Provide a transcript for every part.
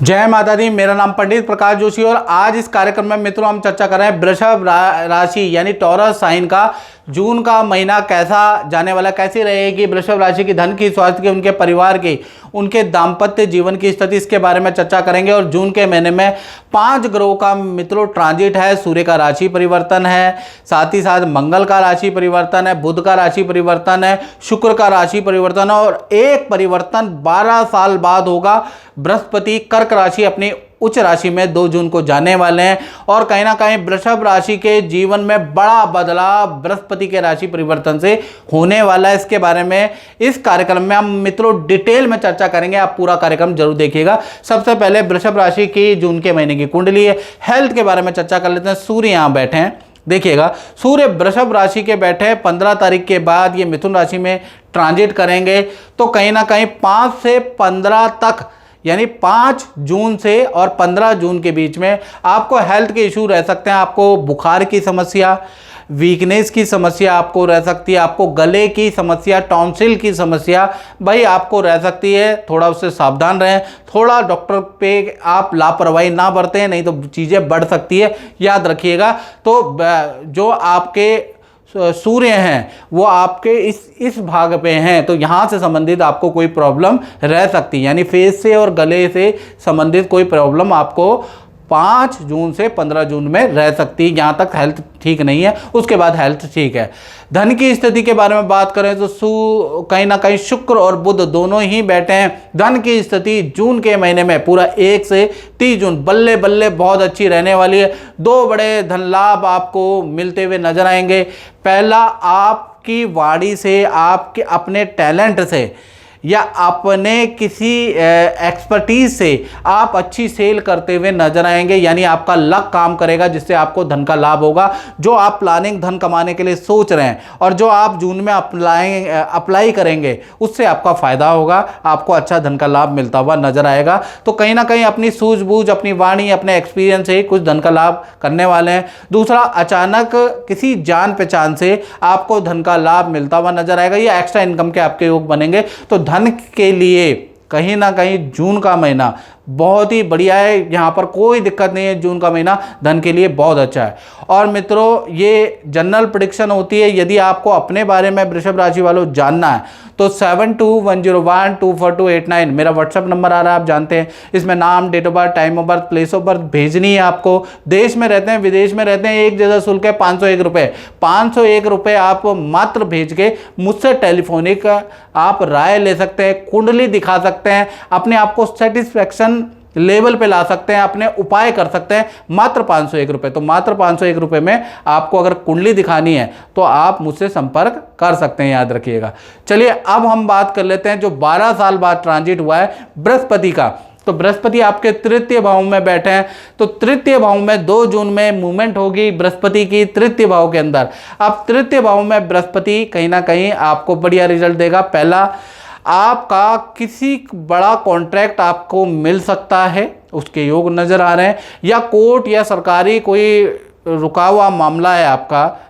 जय माता दी। मेरा नाम पंडित प्रकाश जोशी और आज इस कार्यक्रम में मित्रों हम चर्चा कर रहे हैं वृषभ राशि यानी टॉरस साइन का जून का महीना कैसा जाने वाला, कैसी रहेगी वृषभ राशि की धन की, स्वास्थ्य की, उनके परिवार की, उनके दाम्पत्य जीवन की स्थिति, इसके बारे में चर्चा करेंगे। और जून के महीने में 5 ग्रहों का मित्रों ट्रांजिट है। सूर्य का राशि परिवर्तन है, साथ ही साथ मंगल का राशि परिवर्तन है, बुध का राशि परिवर्तन है, शुक्र का राशि परिवर्तन है और एक परिवर्तन 12 साल बाद होगा। बृहस्पति कर्क राशि अपनी उच्च राशि में 2 जून को जाने वाले हैं और कहीं ना कहीं वृषभ राशि के जीवन में बड़ा बदलाव बृहस्पति के राशि परिवर्तन से होने वाला है। इसके बारे में इस कार्यक्रम में हम मित्रों डिटेल में चर्चा करेंगे, आप पूरा कार्यक्रम जरूर देखिएगा। सबसे पहले वृषभ राशि की जून के महीने की कुंडली है, हेल्थ के बारे में चर्चा कर लेते हैं। सूर्य यहाँ बैठे हैं, देखिएगा सूर्य वृषभ राशि के बैठे 15 तारीख के बाद ये मिथुन राशि में ट्रांजिट करेंगे, तो कहीं ना कहीं 5 से 15 तक यानी 5 जून से और 15 जून के बीच में आपको हेल्थ के इशू रह सकते हैं। आपको बुखार की समस्या, वीकनेस की समस्या आपको रह सकती है, आपको गले की समस्या, टॉन्सिल की समस्या भाई आपको रह सकती है। थोड़ा उससे सावधान रहें, थोड़ा डॉक्टर पे आप लापरवाही ना बरतें, नहीं तो चीज़ें बढ़ सकती है, याद रखिएगा। तो जो आपके सूर्य हैं वो आपके इस भाग पे हैं, तो यहाँ से संबंधित आपको कोई प्रॉब्लम रह सकती है, यानी फेस से और गले से संबंधित कोई प्रॉब्लम आपको 5 जून से 15 जून में रह सकती है। यहाँ तक हेल्थ ठीक नहीं है, उसके बाद हेल्थ ठीक है। धन की स्थिति के बारे में बात करें तो कहीं ना कहीं शुक्र और बुध दोनों ही बैठे हैं। धन की स्थिति जून के महीने में पूरा 1 से 30 जून बल्ले बल्ले बहुत अच्छी रहने वाली है। 2 बड़े धन लाभ आपको मिलते हुए नजर आएंगे। पहला, आपकी वाणी से, आपके अपने टैलेंट से या अपने किसी एक्सपर्टीज से आप अच्छी सेल करते हुए नजर आएंगे, यानी आपका लक काम करेगा जिससे आपको धन का लाभ होगा। जो आप प्लानिंग धन कमाने के लिए सोच रहे हैं और जो आप जून में अप्लाई करेंगे उससे आपका फायदा होगा, आपको अच्छा धन का लाभ मिलता हुआ नजर आएगा। तो कहीं ना कहीं अपनी सूझबूझ, अपनी वाणी, अपने एक्सपीरियंस से कुछ धन का लाभ करने वाले हैं। दूसरा, अचानक किसी जान पहचान से आपको धन का लाभ मिलता हुआ नजर आएगा, या एक्स्ट्रा इनकम के आपके योग बनेंगे। तो धन के लिए कहीं ना कहीं जून का महीना बहुत ही बढ़िया है, यहाँ पर कोई दिक्कत नहीं है। जून का महीना धन के लिए बहुत अच्छा है। और मित्रों, ये जनरल प्रेडिक्शन होती है। यदि आपको अपने बारे में वृषभ राशि वालों जानना है तो 7210124289 मेरा व्हाट्सएप नंबर आ रहा है, आप जानते हैं। इसमें नाम, date of birth, time of birth, place of birth भेजनी है आपको। देश में रहते हैं, विदेश में रहते हैं, एक जगह शुल्क है 501 रुपये। 501 रुपये आप मात्र भेज के मुझसे टेलीफोनिक आप राय ले सकते हैं, कुंडली दिखा सकते हैं, अपने आप को सेटिस्फैक्शन लेवल पे ला सकते हैं, अपने उपाय कर सकते हैं, मात्र 501 रुपये। तो मात्र 501 रुपये में आपको अगर कुंडली दिखानी है तो आप मुझसे संपर्क कर सकते हैं, याद रखिएगा। चलिए अब हम बात कर लेते हैं जो 12 साल बाद ट्रांजिट हुआ है बृहस्पति का। तो बृहस्पति आपके तृतीय भाव में बैठे हैं, तो तृतीय भाव में 2 जून में मूवमेंट होगी बृहस्पति की तृतीय भाव के अंदर। अब तृतीय भाव में बृहस्पति कहीं ना कहीं आपको बढ़िया रिजल्ट देगा। पहला, आपका किसी बड़ा कॉन्ट्रैक्ट आपको मिल सकता है, उसके योग नजर आ रहे हैं, या कोर्ट या सरकारी कोई रुका हुआ मामला है आपका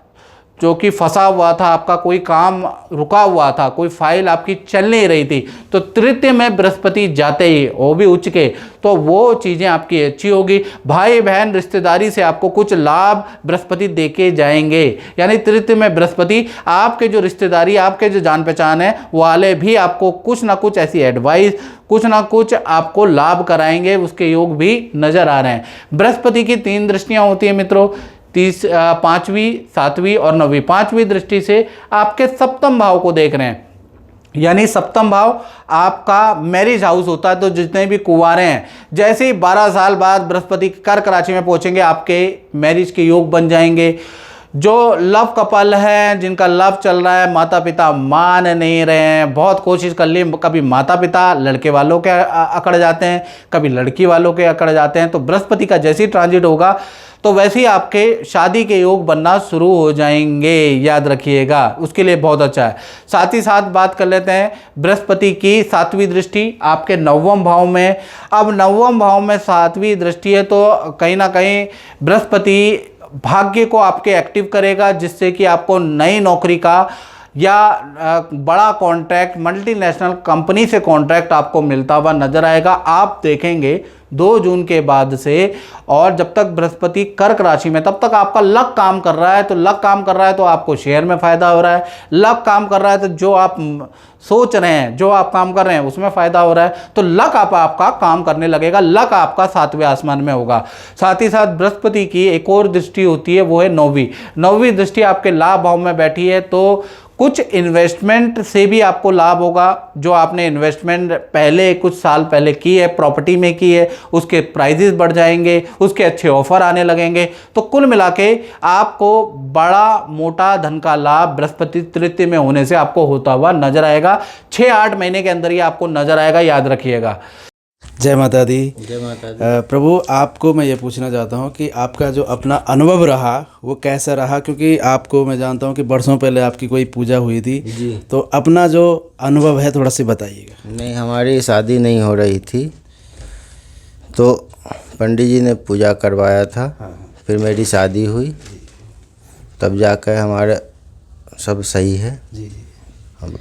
जो कि फंसा हुआ था, आपका कोई काम रुका हुआ था, कोई फाइल आपकी चल नहीं रही थी, तो तृतीय में बृहस्पति जाते ही वो भी उच्च के, तो वो चीज़ें आपकी अच्छी होगी। भाई बहन रिश्तेदारी से आपको कुछ लाभ बृहस्पति देके जाएंगे, यानी तृतीय में बृहस्पति आपके जो रिश्तेदारी, आपके जो जान पहचान है वाले भी आपको कुछ ना कुछ ऐसी एडवाइस, कुछ ना कुछ आपको लाभ कराएंगे, उसके योग भी नजर आ रहे हैं। बृहस्पति की 3 दृष्टियां होती है मित्रों, 5वीं, 7वीं और 9वीं। 5वीं दृष्टि से आपके सप्तम भाव को देख रहे हैं, यानी सप्तम भाव आपका मैरिज हाउस होता है। तो जितने भी कुंवारे हैं, जैसे ही 12 साल बाद बृहस्पति कर्क राशि में पहुंचेंगे आपके मैरिज के योग बन जाएंगे। जो लव कपल हैं, जिनका लव चल रहा है, माता पिता मान नहीं रहे हैं, बहुत कोशिश कर ली, कभी माता पिता लड़के वालों के अकड़ जाते हैं, कभी लड़की वालों के अकड़ जाते हैं, तो बृहस्पति का जैसे ही ट्रांजिट होगा तो वैसे ही आपके शादी के योग बनना शुरू हो जाएंगे, याद रखिएगा, उसके लिए बहुत अच्छा है। साथ ही साथ बात कर लेते हैं बृहस्पति की 7वीं दृष्टि आपके 9वें भाव में। अब 9वें भाव में 7वीं दृष्टि है, तो कहीं ना कहीं बृहस्पति भाग्य को आपके एक्टिव करेगा, जिससे कि आपको नई नौकरी का या बड़ा कॉन्ट्रैक्ट, मल्टीनेशनल कंपनी से कॉन्ट्रैक्ट आपको मिलता हुआ नजर आएगा। आप देखेंगे 2 जून के बाद से। और जब तक बृहस्पति कर्क राशि में, तब तक आपका लक काम कर रहा है। तो लक काम कर रहा है तो आपको शेयर में फ़ायदा हो रहा है। लक काम कर रहा है तो जो आप सोच रहे हैं, जो आप काम कर रहे हैं उसमें फ़ायदा हो रहा है। तो लक आपका काम करने लगेगा, लक आपका 7वें आसमान में होगा। साथ ही साथ बृहस्पति की एक और दृष्टि होती है, वो है 9वीं दृष्टि आपके लाभ भाव में बैठी है। तो कुछ इन्वेस्टमेंट से भी आपको लाभ होगा। जो आपने इन्वेस्टमेंट पहले कुछ साल पहले की है, प्रॉपर्टी में की है, उसके प्राइजेस बढ़ जाएंगे, उसके अच्छे ऑफर आने लगेंगे। तो कुल मिला के आपको बड़ा मोटा धन का लाभ बृहस्पति तृतीय में होने से आपको होता हुआ नजर आएगा। 6-8 महीने के अंदर ही आपको नजर आएगा, याद रखिएगा। जय माता दी। जय माता दी। प्रभु, आपको मैं ये पूछना चाहता हूँ कि आपका जो अपना अनुभव रहा वो कैसा रहा, क्योंकि आपको मैं जानता हूँ कि बरसों पहले आपकी कोई पूजा हुई थी जी। तो अपना जो अनुभव है थोड़ा सा बताइएगा। नहीं, हमारी शादी नहीं हो रही थी तो पंडित जी ने पूजा करवाया था। फिर मेरी शादी हुई, तब जाकर हमारा सब सही है। जी हम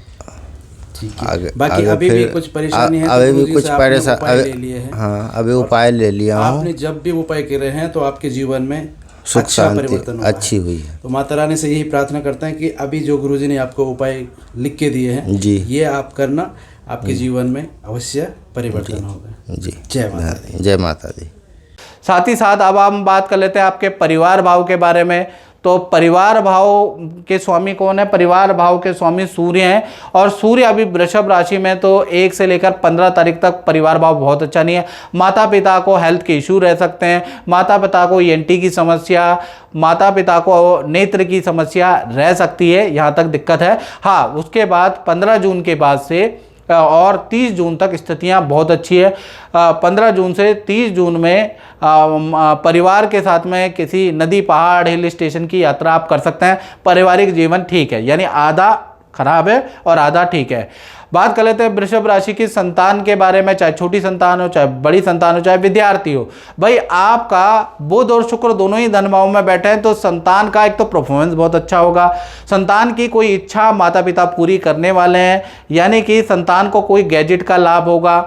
ठीक है। आगे बाकी आगे अभी भी फिर कुछ परेशानी है तो अभी भी गुरुजी कुछ से आपने परेशान उपाय ले लिए हैं। हाँ, अभी उपाय ले लिया हूँ। आपने जब भी उपाय करे हैं तो आपके जीवन में सुख अच्छा शांति परिवर्तन हुआ अच्छी है। हुई है। तो माता रानी से यही प्रार्थना करते हैं कि अभी जो गुरुजी ने आपको उपाय लिख के दिए हैं जी। ये आप करना, आपके जीवन में अवश्य परिवर्तन होगा। जी। जय माता दी। जय माता दी। साथ ही साथ अब हम बात कर लेते हैं आपके परिवार भाव के बारे में। तो परिवार भाव के स्वामी कौन है? परिवार भाव के स्वामी सूर्य हैं। और सूर्य अभी वृषभ राशि में, तो 1 से लेकर 15 तारीख तक परिवार भाव बहुत अच्छा नहीं है। माता पिता को हेल्थ के इशू रह सकते हैं, माता पिता को ENT की समस्या, माता पिता को नेत्र की समस्या रह सकती है, यहाँ तक दिक्कत है। हाँ, उसके बाद 15 जून के बाद से और 30 जून तक स्थितियां बहुत अच्छी है। 15 जून से 30 जून में परिवार के साथ में किसी नदी, पहाड़, हिल स्टेशन की यात्रा आप कर सकते हैं। पारिवारिक जीवन ठीक है, यानी आधा खराब है और आधा ठीक है। बात कर लेते हैं वृषभ राशि की संतान के बारे में। चाहे छोटी संतान हो, चाहे बड़ी संतान हो, चाहे विद्यार्थी हो, भाई आपका बुध और शुक्र दोनों ही धन भाव में बैठे हैं। तो संतान का एक तो परफॉर्मेंस बहुत अच्छा होगा। संतान की कोई इच्छा माता पिता पूरी करने वाले हैं, यानी कि संतान को कोई गैजेट का लाभ होगा,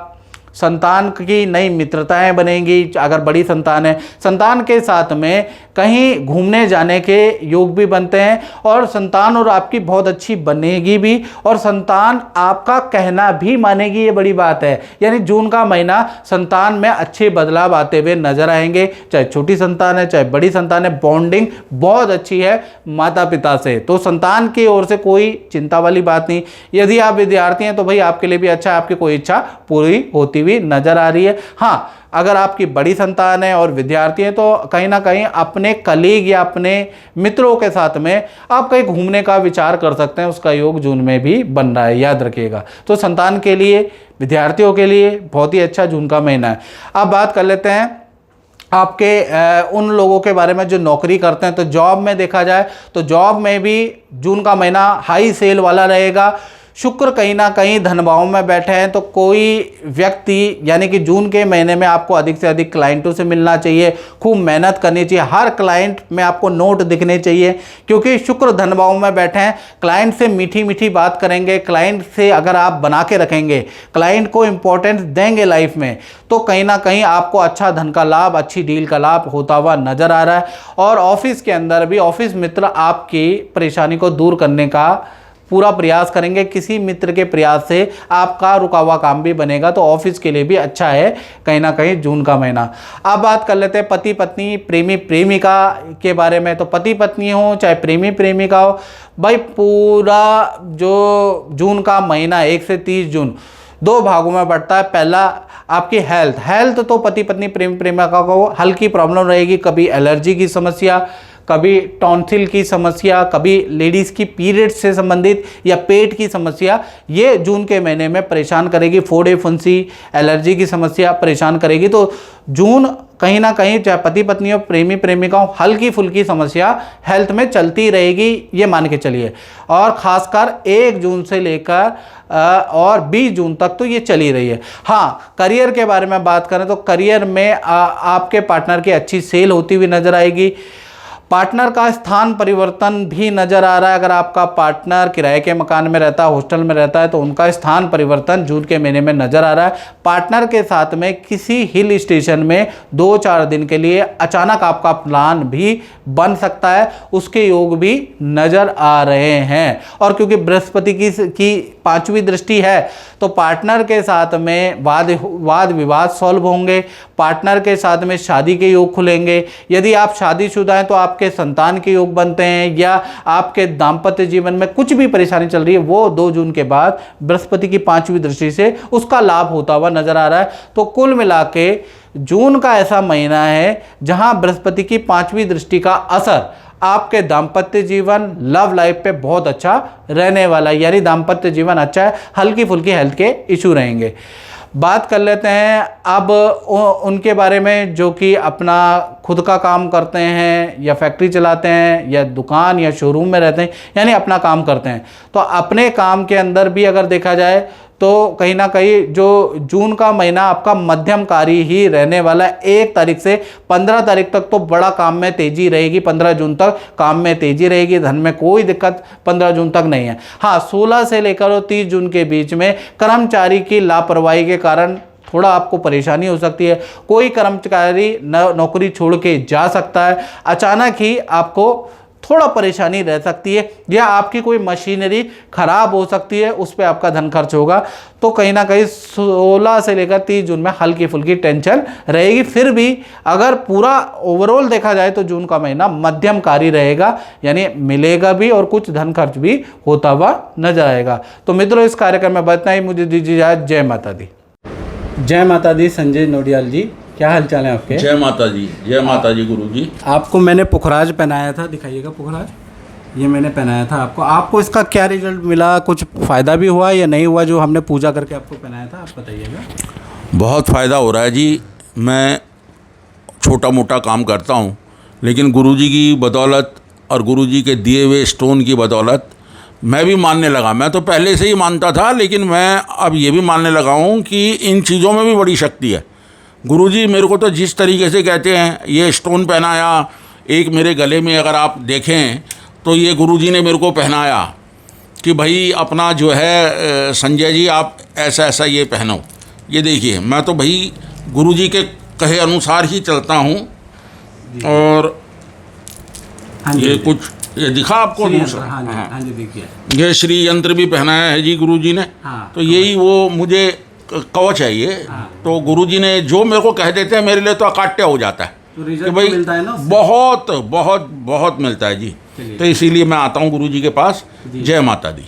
संतान की नई मित्रताएं बनेंगी अगर बड़ी संतान है। संतान के साथ में कहीं घूमने जाने के योग भी बनते हैं और संतान और आपकी बहुत अच्छी बनेगी भी, और संतान आपका कहना भी मानेगी, ये बड़ी बात है। यानी जून का महीना संतान में अच्छे बदलाव आते हुए नजर आएंगे। चाहे छोटी संतान है, चाहे बड़ी संतान है, बॉन्डिंग बहुत अच्छी है माता पिता से। तो संतान की ओर से कोई चिंता वाली बात नहीं। यदि आप विद्यार्थी हैं तो भाई आपके लिए भी अच्छा है, आपकी कोई इच्छा पूरी होती हुई नजर आ रही है। हाँ, अगर आपकी बड़ी संतान है और विद्यार्थी हैं तो कहीं ना कहीं अपने कलीग या अपने मित्रों के साथ में आप कहीं घूमने का विचार कर सकते हैं, उसका योग जून में भी बन रहा है, याद रखिएगा। तो संतान के लिए, विद्यार्थियों के लिए बहुत ही अच्छा जून का महीना है। अब बात कर लेते हैं आपके उन लोगों के बारे में जो नौकरी करते हैं। तो जॉब में देखा जाए तो जॉब में भी जून का महीना हाई सेल वाला रहेगा। शुक्र कहीं ना कहीं धन भाव में बैठे हैं, तो कोई व्यक्ति, यानी कि जून के महीने में आपको अधिक से अधिक क्लाइंटों से मिलना चाहिए, खूब मेहनत करनी चाहिए। हर क्लाइंट में आपको नोट दिखने चाहिए, क्योंकि शुक्र धन भाव में बैठे हैं। क्लाइंट से मीठी मीठी बात करेंगे, क्लाइंट से अगर आप बना के रखेंगे, क्लाइंट को इंपॉर्टेंस देंगे लाइफ में, तो कहीं ना कहीं आपको अच्छा धन का लाभ, अच्छी डील का लाभ होता हुआ नजर आ रहा है। और ऑफिस के अंदर भी ऑफिस मित्र आपकी परेशानी को दूर करने का पूरा प्रयास करेंगे। किसी मित्र के प्रयास से आपका रुका हुआ काम भी बनेगा, तो ऑफिस के लिए भी अच्छा है कहीं ना कहीं जून का महीना। अब बात कर लेते हैं पति पत्नी, प्रेमी प्रेमिका के बारे में। तो पति पत्नी हो चाहे प्रेमी प्रेमिका हो, भाई पूरा जो जून का महीना 1 से 30 जून 2 भागों में बढ़ता है। पहला आपकी हेल्थ तो पति पत्नी प्रेमी प्रेमिका को हल्की प्रॉब्लम रहेगी, कभी एलर्जी की समस्या, कभी टॉन्सिल की समस्या, कभी लेडीज़ की पीरियड से संबंधित या पेट की समस्या, ये जून के महीने में परेशान करेगी। फोड़े फुंसी, एलर्जी की समस्या परेशान करेगी। तो जून कहीं ना कहीं चाहे पति पत्नी हो, प्रेमी प्रेमिकाओं, हल्की फुल्की समस्या हेल्थ में चलती रहेगी, ये मान के चलिए। और ख़ासकर 1 जून से लेकर और 20 जून तक तो ये चली रही है। हाँ, करियर के बारे में बात करें तो करियर में आपके पार्टनर की अच्छी सेल होती हुई नजर आएगी। पार्टनर का स्थान परिवर्तन भी नजर आ रहा है। अगर आपका पार्टनर किराए के मकान में रहता है, हॉस्टल में रहता है, तो उनका स्थान परिवर्तन जून के महीने में नजर आ रहा है। पार्टनर के साथ में किसी हिल स्टेशन में 2-4 दिन के लिए अचानक आपका प्लान भी बन सकता है, उसके योग भी नजर आ रहे हैं। और क्योंकि बृहस्पति की 5वीं दृष्टि है, तो पार्टनर के साथ में वाद विवाद सॉल्व होंगे। पार्टनर के साथ में शादी के योग खुलेंगे। यदि आप शादीशुदा हैं तो आपके संतान के योग बनते हैं, या आपके दाम्पत्य जीवन में कुछ भी परेशानी चल रही है, वो 2 जून के बाद बृहस्पति की 5वीं दृष्टि से उसका लाभ होता हुआ नजर आ रहा है। तो कुल मिला के जून का ऐसा महीना है जहां बृहस्पति की 5वीं दृष्टि का असर आपके दाम्पत्य जीवन, लव लाइफ पे बहुत अच्छा रहने वाला है। यानी दाम्पत्य जीवन अच्छा है, हल्की फुल्की हेल्थ के इशू रहेंगे। बात कर लेते हैं अब उनके बारे में जो कि अपना खुद का काम करते हैं, या फैक्ट्री चलाते हैं, या दुकान या शोरूम में रहते हैं, यानी अपना काम करते हैं। तो अपने काम के अंदर भी अगर देखा जाए तो कहीं ना कहीं जो जून का महीना आपका मध्यमकारी ही रहने वाला है। 1 तारीख से 15 तारीख तक तो बड़ा काम में तेजी रहेगी। 15 जून तक काम में तेजी रहेगी, धन में कोई दिक्कत 15 जून तक नहीं है। हाँ, 16 से लेकर 30 जून के बीच में कर्मचारी की लापरवाही के कारण थोड़ा आपको परेशानी हो सकती है। कोई कर्मचारी नौकरी छोड़ के जा सकता है, अचानक ही आपको थोड़ा परेशानी रह सकती है, या आपकी कोई मशीनरी खराब हो सकती है, उस पर आपका धन खर्च होगा। तो कहीं ना कहीं 16 से लेकर 30 जून में हल्की फुल्की टेंशन रहेगी। फिर भी अगर पूरा ओवरऑल देखा जाए तो जून का महीना मध्यमकारी रहेगा, यानी मिलेगा भी और कुछ धन खर्च भी होता हुआ नजर आएगा। तो मित्रों, इस कार्यक्रम में बतना ही, मुझे दीजिए इजाजत। जय माता दी। जय माता दी। संजय नोडियाल जी, क्या हाल चाल है आपके? जय माता जी, जय माता जी। गुरु जी, आपको मैंने पुखराज पहनाया था, दिखाइएगा पुखराज, ये मैंने पहनाया था आपको। आपको इसका क्या रिजल्ट मिला? कुछ फ़ायदा भी हुआ या नहीं हुआ जो हमने पूजा करके आपको पहनाया था? आप बताइएगा। बहुत फ़ायदा हो रहा है जी। मैं छोटा मोटा काम करता हूँ, लेकिन गुरु जी की बदौलत और गुरु जी के दिए हुए स्टोन की बदौलत मैं भी मानने लगा। मैं तो पहले से ही मानता था, लेकिन मैं अब ये भी मानने लगा हूँ कि इन चीज़ों में भी बड़ी शक्ति है। गुरुजी मेरे को तो जिस तरीके से कहते हैं, ये स्टोन पहनाया, एक मेरे गले में अगर आप देखें तो ये गुरुजी ने मेरे को पहनाया कि भाई अपना जो है संजय जी आप ऐसा ऐसा ये पहनो। ये देखिए, मैं तो भाई गुरुजी के कहे अनुसार ही चलता हूँ। और ये कुछ ये दिखा आपको दूसरा, हाँ जी, देखिए ये श्री यंत्र भी पहनाया है जी गुरुजी ने। तो यही वो मुझे कवच है ये। तो गुरुजी ने जो मेरे को कह देते हैं, मेरे लिए तो अकाट्य हो जाता है कि भाई मिलता है ना, बहुत बहुत बहुत मिलता है जी। तो इसीलिए मैं आता हूँ गुरुजी के पास। जय माता दी।